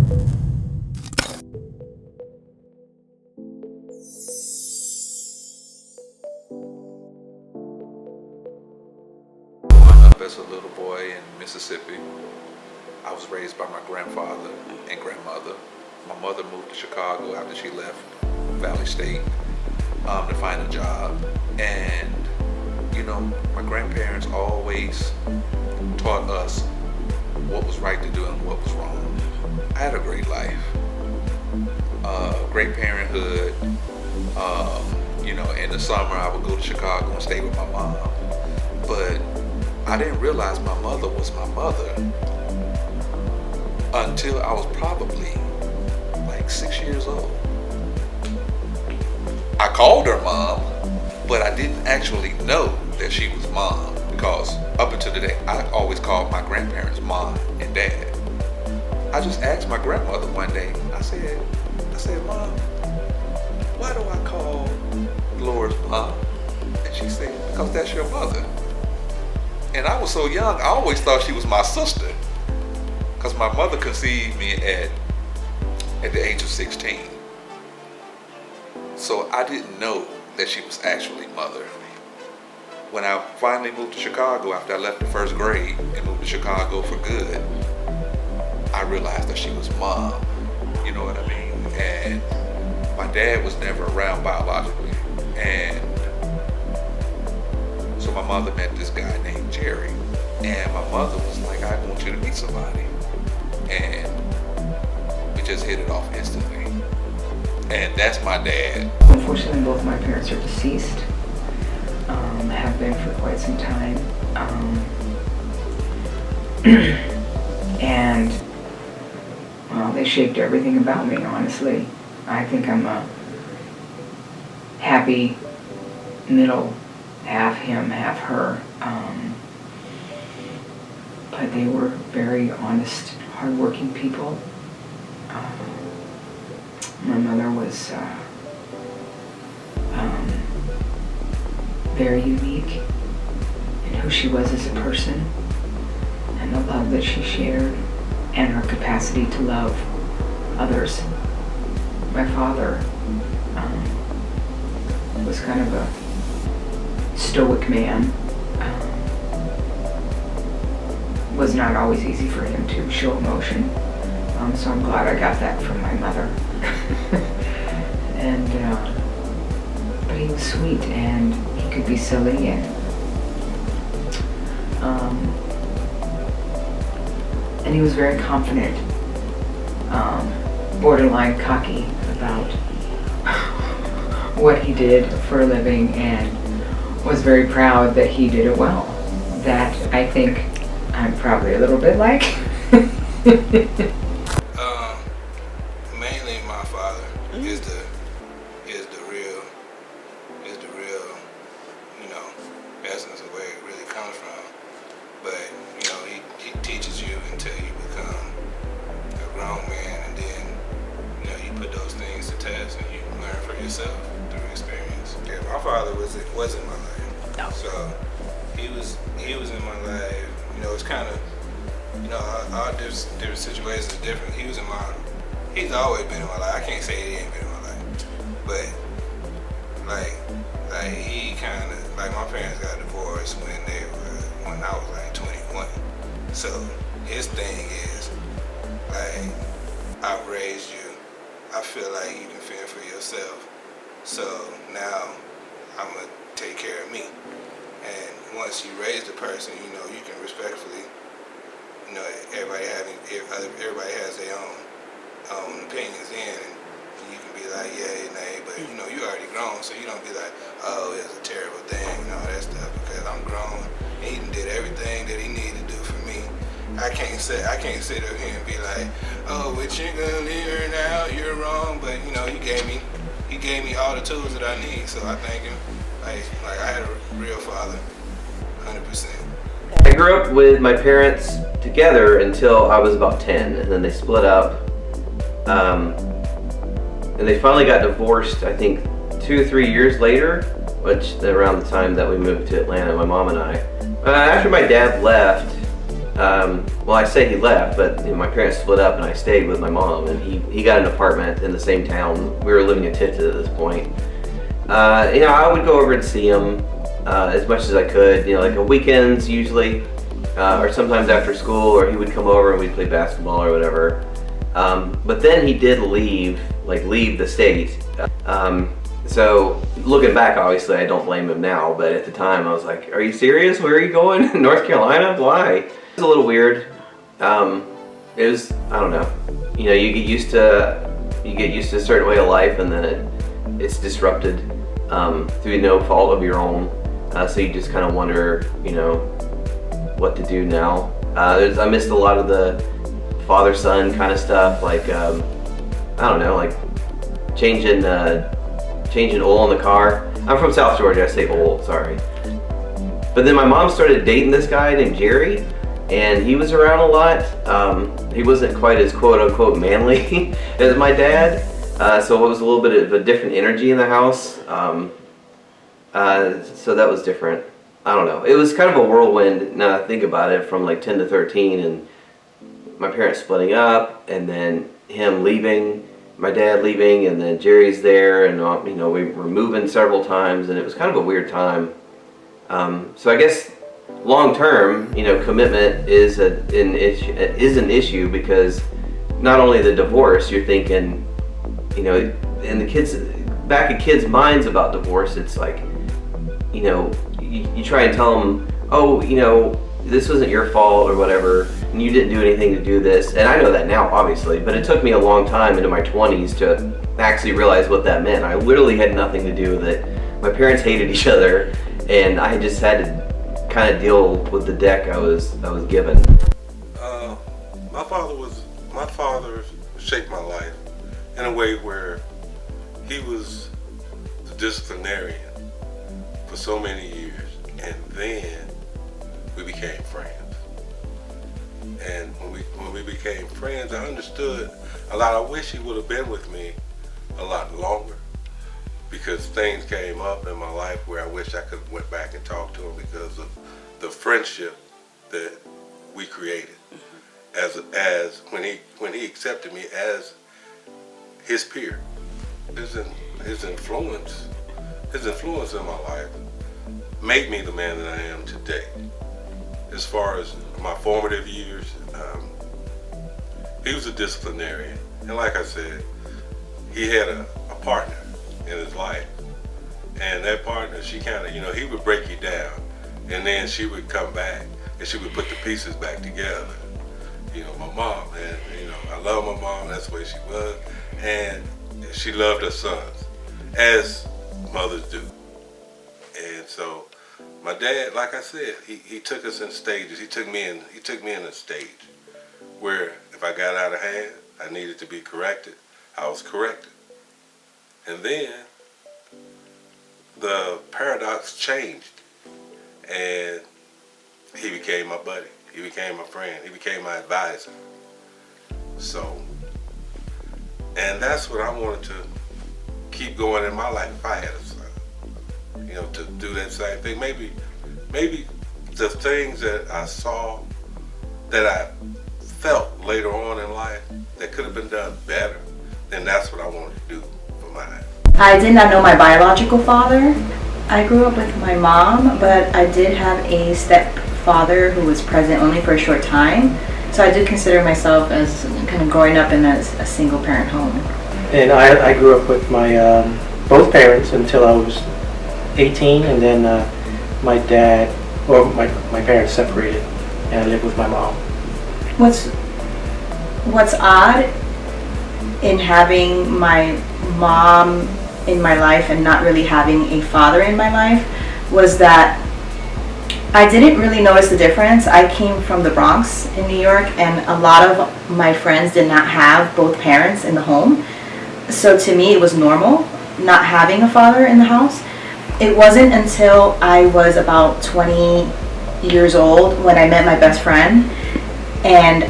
As a little boy in Mississippi, I was raised by my grandfather and grandmother. My mother moved to Chicago after she left Valley State to find a job. And, you know, my grandparents always taught us what was right to do and what was wrong. I had a great life. Great parenthood. You know, in the summer I would go to Chicago and stay with my mom. But I didn't realize my mother was my mother until I was probably like 6 years old. I called her mom, but I didn't actually know that she was mom, because up until today, I always called my grandparents mom and dad. I just asked my grandmother one day, I said, Mom, why do I call Laura's mom? And she said, because that's your mother. And I was so young, I always thought she was my sister, because my mother conceived me at the age of 16. So I didn't know that she was actually mother. When I finally moved to Chicago after I left the first grade and moved to Chicago for good, I realized that she was mom. You know what I mean? And my dad was never around biologically. And so my mother met this guy named Jerry, and my mother was like, I want you to meet somebody. And we just hit it off instantly. And that's my dad. Unfortunately, both my parents are deceased, have been for quite some time. And, well, they shaped everything about me, honestly. I think I'm a happy middle, half him, half her. But they were very honest, hardworking people. My mother was very unique in who she was as a person, and the love that she shared, and her capacity to love others. My father was kind of a stoic man. Was not always easy for him to show emotion. So I'm glad I got that from my mother. And but he was sweet, and he could be silly, and he was very confident, borderline cocky about what he did for a living, and was very proud that he did it well. That I think I'm probably a little bit like. Mainly my father is the real, you know, essence of where it really comes from. But, you know, he teaches you until you become a grown man, and then, you know, you put those things to test and you learn for yourself through experience. Yeah, my father was in my life. No. So he was in my life. You know, it's kind of, you know, our different situations are different. He's always been in my life. I can't say he ain't been in my life, but like he kind of, like, my parents got divorced when I was like 21. So his thing is, like, I've raised you. I feel like you can fend for yourself. So now I'm gonna take care of me. And once you raise the person, you know, you can respectfully, you know, everybody has their own opinions in, and you can be like, yay, nay, but you know, you already grown, so you don't be like, oh, it's a terrible thing and all that stuff, because I'm grown, and he did everything that he needed to do for me. I can't sit up here and be like, oh, but you're gonna leave her now, you're wrong, but you know, he gave me all the tools that I need, so I thank him. Like I had a real father, 100%. I grew up with my parents together until I was about 10, and then they split up. And they finally got divorced, I think 2 or 3 years later, which around the time that we moved to Atlanta, my mom and I. After my dad left, well, I say he left, but my parents split up and I stayed with my mom, and he got an apartment in the same town. We were living in Tifton at this point. I would go over and see him as much as I could, like on weekends usually, or sometimes after school, or he would come over and we'd play basketball or whatever. But then he did leave the state. So looking back, obviously I don't blame him now, but at the time I was like, are you serious? Where are you going? North Carolina? Why? It was a little weird. It was, I don't know. You get used to a certain way of life, and then it's disrupted through no fault of your own. So you just kind of wonder, what to do now. I missed a lot of the father-son kind of stuff, like I don't know, like changing oil in the car. I'm from South Georgia, I say oil, sorry. But then my mom started dating this guy named Jerry, and he was around a lot. He wasn't quite as quote-unquote manly as my dad, so it was a little bit of a different energy in the house. So that was different. I don't know. It was kind of a whirlwind, now that I think about it, from like 10 to 13, and my parents splitting up, and then him leaving, my dad leaving, and then Jerry's there, and we were moving several times, and it was kind of a weird time. So I guess long term, commitment is an issue, because not only the divorce, you're thinking, and the kids, back in kids' minds about divorce, it's like, you try and tell them, oh, this wasn't your fault or whatever, and you didn't do anything to do this. And I know that now, obviously, but it took me a long time into my 20s to actually realize what that meant. I literally had nothing to do with it. My parents hated each other, and I just had to kind of deal with the deck I was given. My father shaped my life in a way where he was the disciplinarian for so many years, and then we became friends. And when we became friends, I understood a lot. I wish he would have been with me a lot longer, because things came up in my life where I wish I could have went back and talked to him, because of the friendship that we created. As when he accepted me as his peer. His influence in my life made me the man that I am today. As far as my formative years, he was a disciplinarian, and like I said, he had a partner in his life, and that partner, she kind of, he would break you down, and then she would come back and she would put the pieces back together. My mom, and I love my mom, that's the way she was, and she loved her sons, as mothers do. And so my dad, like I said, he took us in stages. He took me in a stage where if I got out of hand, I needed to be corrected, I was corrected. And then the paradox changed, and he became my buddy. He became my friend. He became my advisor. So, and that's what I wanted to keep going in my life if I had a son. To do that same thing. Maybe the things that I saw, that I felt later on in life that could have been done better, then that's what I wanted to do for mine. I did not know my biological father. I grew up with my mom, but I did have a stepfather who was present only for a short time. So I do consider myself as kind of growing up in a single parent home. And I grew up with my both parents until I was 18, and then my parents separated, and I lived with my mom. What's odd in having my mom in my life and not really having a father in my life was that I didn't really notice the difference. I came from the Bronx in New York, and a lot of my friends did not have both parents in the home. So to me, it was normal not having a father in the house. It wasn't until I was about 20 years old when I met my best friend, and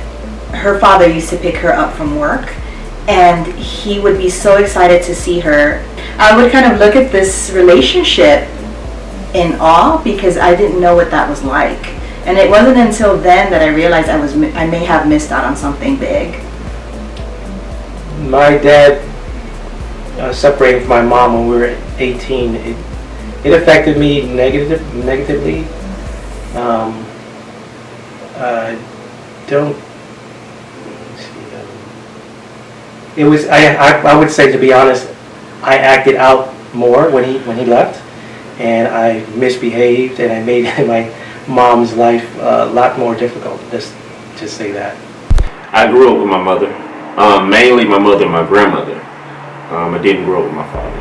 her father used to pick her up from work, and he would be so excited to see her. I would kind of look at this relationship in awe, because I didn't know what that was like. And it wasn't until then that I realized I may have missed out on something big. My dad separating from my mom when we were 18, it affected me negatively. Don't see. It was I would say, to be honest, I acted out more when he left, and I misbehaved, and I made my mom's life a lot more difficult. Just say that. I grew up with my mother, mainly my mother and my grandmother. I didn't grow up with my father.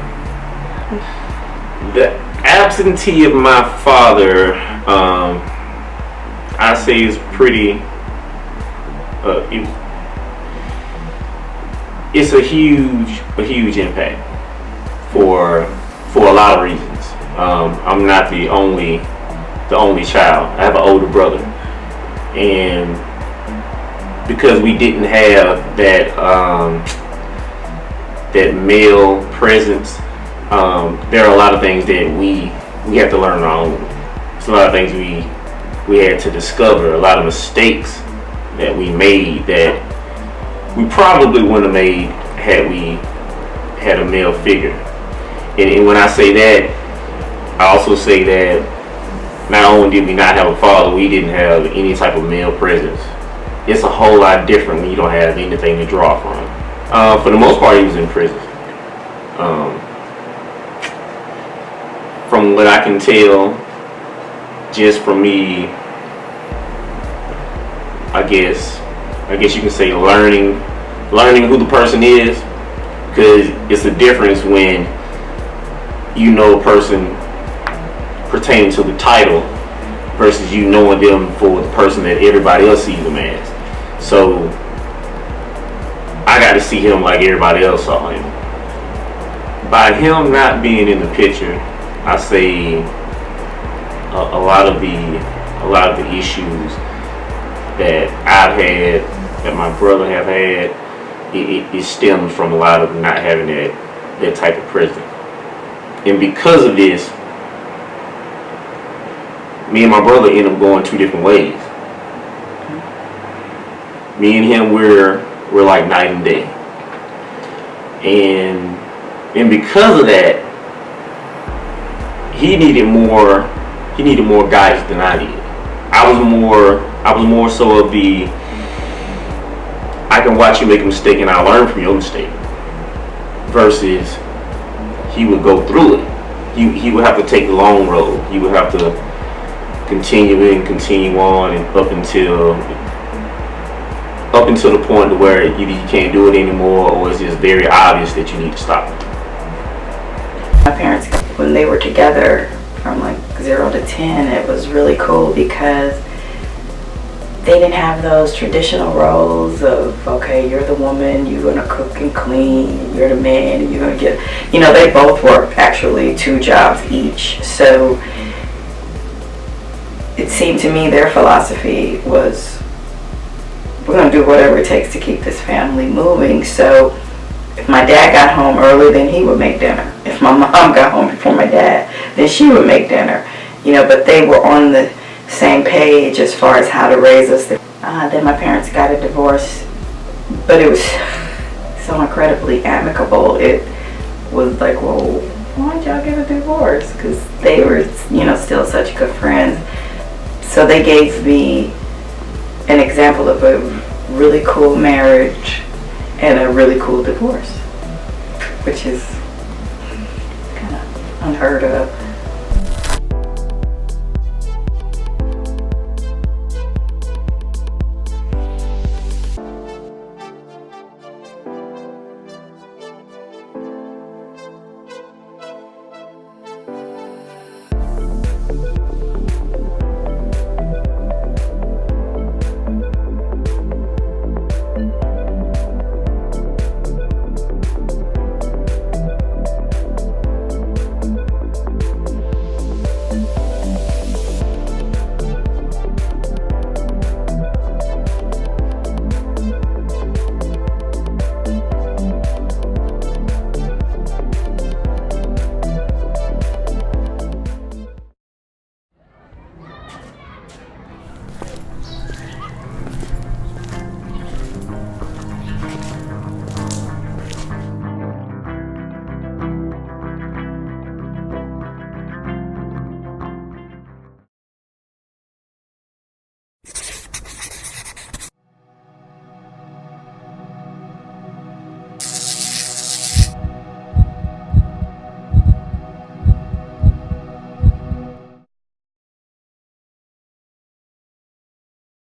The absentee of my father, I say, is pretty. It's a huge impact for a lot of reasons. I'm not the only child. I have an older brother, and because we didn't have that male presence, there are a lot of things that we have to learn on our own. There's a lot of things we had to discover, a lot of mistakes that we made that we probably wouldn't have made had we had a male figure. And when I say that, I also say that not only did we not have a father, we didn't have any type of male presence. It's a whole lot different when you don't have anything to draw from. For the most part, he was in prison. From what I can tell, just from me, I guess you can say learning who the person is, because it's a difference when you know a person pertaining to the title versus you knowing them for the person that everybody else sees them as. So I got to see him like everybody else saw him. By him not being in the picture, I say a lot of the issues that I've had, that my brother have had, it stems from a lot of not having that type of presence. And because of this, me and my brother end up going two different ways. Me and him, we're like night and day. And because of that, he needed more guidance than I did. I was more so of the, I can watch you make a mistake and I'll learn from your mistake, versus he would go through it. He would have to take the long road. He would have to continue on and up until the point where either you can't do it anymore or it's just very obvious that you need to stop. My parents, when they were together from like 0 to 10, it was really cool because they didn't have those traditional roles of, okay, you're the woman, you're gonna cook and clean, you're the man, and you're gonna get, they both worked actually 2 jobs each. So it seemed to me their philosophy was, we're gonna do whatever it takes to keep this family moving. So if my dad got home early, then he would make dinner. If my mom got home before my dad, then she would make dinner. But they were on the same page as far as how to raise us. Then my parents got a divorce, but it was so incredibly amicable. It was like, well, why'd y'all get a divorce? Because they were, still such good friends. So they gave me an example of a really cool marriage and a really cool divorce, which is kind of unheard of.